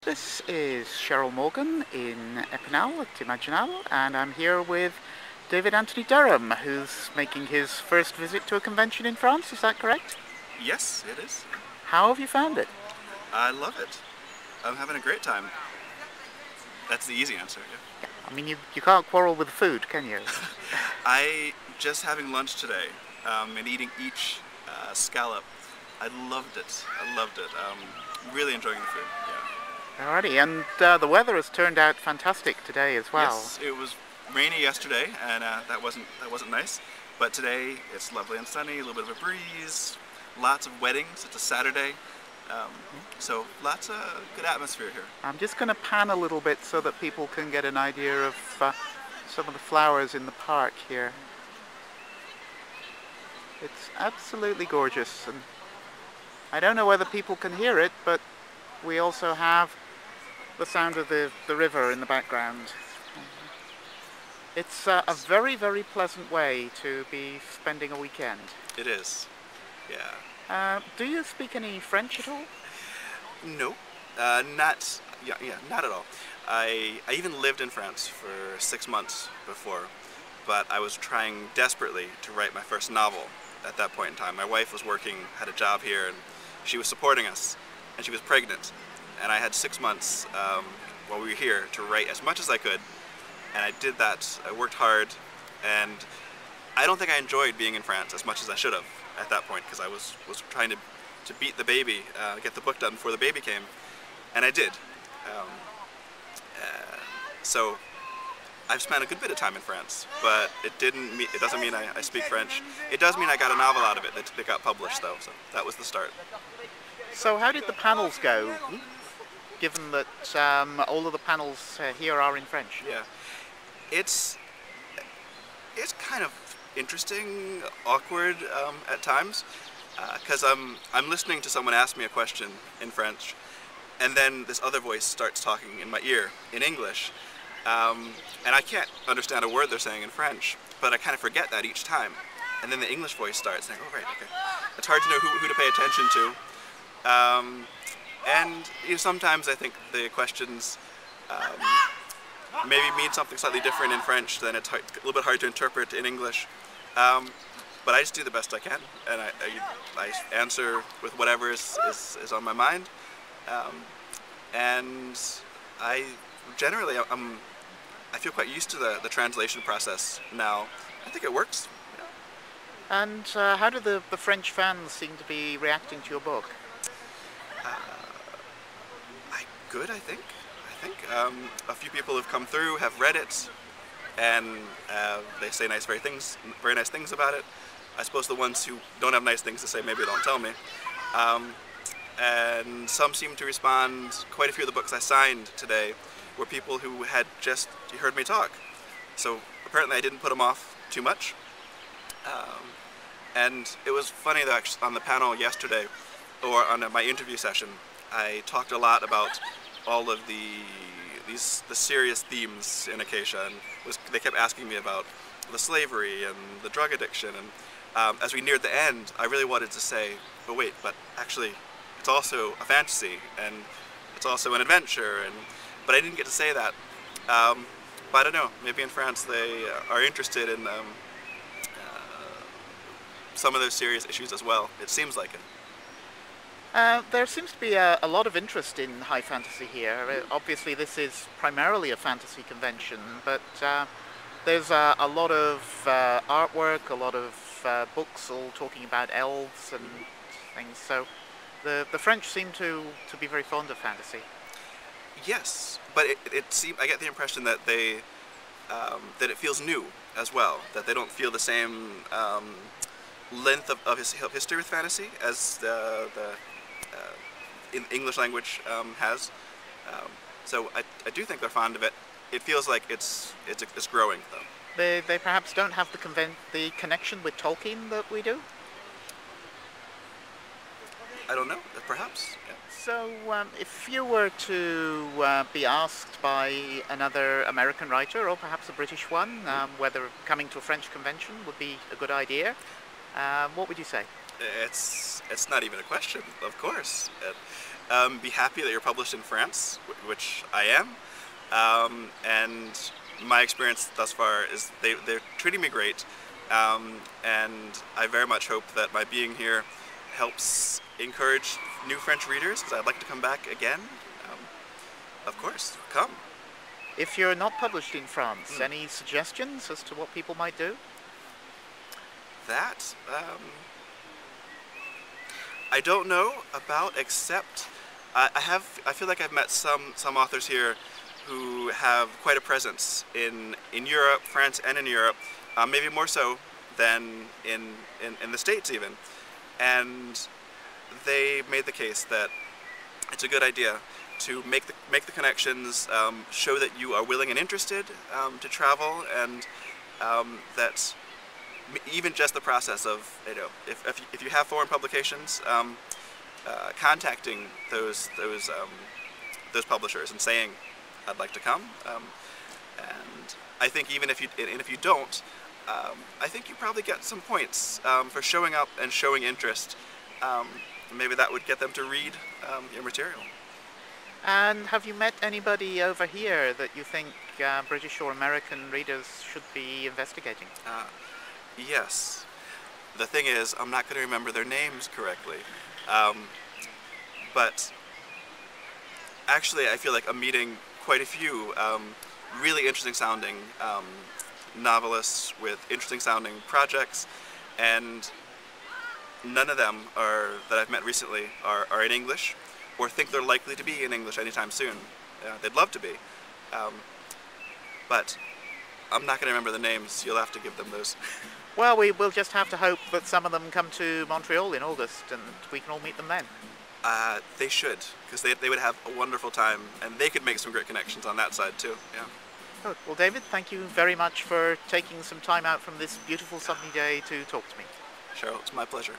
This is Cheryl Morgan in Epinal at Imaginales, and I'm here with David Anthony Durham, who's making his first visit to a convention in France. Is that correct? Yes, it is. How have you found it? I love it. I'm having a great time. That's the easy answer, yeah. I mean, you can't quarrel with the food, can you? I just having lunch today and eating each scallop. I loved it. I loved it. Really enjoying the food, yeah. Alrighty, and the weather has turned out fantastic today as well. Yes, it was rainy yesterday, and that wasn't nice. But today it's lovely and sunny. A little bit of a breeze. Lots of weddings. It's a Saturday. So lots of good atmosphere here. I'm just going to pan a little bit so that people can get an idea of some of the flowers in the park here. It's absolutely gorgeous, and I don't know whether people can hear it, but we also have the sound of the river in the background. It's a very, very pleasant way to be spending a weekend. It is, yeah. Do you speak any French at all? No, not at all. I even lived in France for 6 months before, but I was trying desperately to write my first novel at that point in time. My wife was working, had a job here, and she was supporting us, and she was pregnant. And I had 6 months while we were here to write as much as I could, and I did that. I worked hard, and I don't think I enjoyed being in France as much as I should have at that point, because I was trying to beat the baby, get the book done before the baby came, and I did. So I've spent a good bit of time in France, but it doesn't mean I speak French. It does mean I got a novel out of it that got published, though, so that was the start. So how did the panels go, given that all of the panels here are in French? Yeah, it's kind of interesting, awkward at times, because I'm listening to someone ask me a question in French, and then this other voice starts talking in my ear in English, and I can't understand a word they're saying in French, but I kind of forget that each time, and then the English voice starts saying, "Oh right, okay." It's hard to know who to pay attention to, and sometimes I think the questions maybe mean something slightly different in French, then it's a little bit hard to interpret in English. But I just do the best I can, and I answer with whatever is on my mind. And I generally, I feel quite used to the translation process now. I think it works. And how do the French fans seem to be reacting to your book? Good, I think. A few people have come through, have read it, and they say very nice things about it. I suppose the ones who don't have nice things to say maybe don't tell me. And some seem to respond. Quite a few of the books I signed today were people who had just heard me talk. So apparently I didn't put them off too much. And it was funny though, actually, on the panel yesterday, or on my interview session, I talked a lot about all of the serious themes in Acacia, and they kept asking me about the slavery and the drug addiction, and as we neared the end, I really wanted to say, but wait, but actually it's also a fantasy, and it's also an adventure, but I didn't get to say that. But I don't know, maybe in France they are interested in some of those serious issues as well. It seems like it. There seems to be a lot of interest in high fantasy here. Obviously this is primarily a fantasy convention, but there's a lot of artwork, a lot of books all talking about elves and things, so the French seem to be very fond of fantasy. Yes, but I get the impression that that it feels new as well, that they don't feel the same length of history with fantasy as the in English language has. So I do think they're fond of it. It feels like it's growing though. They perhaps don't have the connection with Tolkien that we do? I don't know, perhaps. Yeah. So if you were to be asked by another American writer, or perhaps a British one, whether coming to a French convention would be a good idea, what would you say? It's not even a question, of course. be happy that you're published in France, which I am. And my experience thus far is they're treating me great. And I very much hope that my being here helps encourage new French readers, because I'd like to come back again. Of course, come. If you're not published in France, any suggestions as to what people might do? That, I don't know about, except I feel like I've met some authors here who have quite a presence in Europe, France and in Europe, maybe more so than in the States even. And they made the case that it's a good idea to make the connections, show that you are willing and interested to travel, and that even just the process of, if you have foreign publications, contacting those publishers and saying, I'd like to come. And I think even if you don't, I think you probably get some points for showing up and showing interest. Maybe that would get them to read your material. And have you met anybody over here that you think British or American readers should be investigating? Yes. The thing is, I'm not going to remember their names correctly. But actually, I feel like I'm meeting quite a few really interesting sounding novelists with interesting sounding projects, and none of them that I've met recently are in English, or think they're likely to be in English anytime soon. They'd love to be. But I'm not going to remember the names. You'll have to give them those. Well, we will just have to hope that some of them come to Montreal in August and we can all meet them then. They should, because they would have a wonderful time, and they could make some great connections on that side too. Yeah. Good. Well, David, thank you very much for taking some time out from this beautiful sunny day to talk to me. Cheryl, it's my pleasure.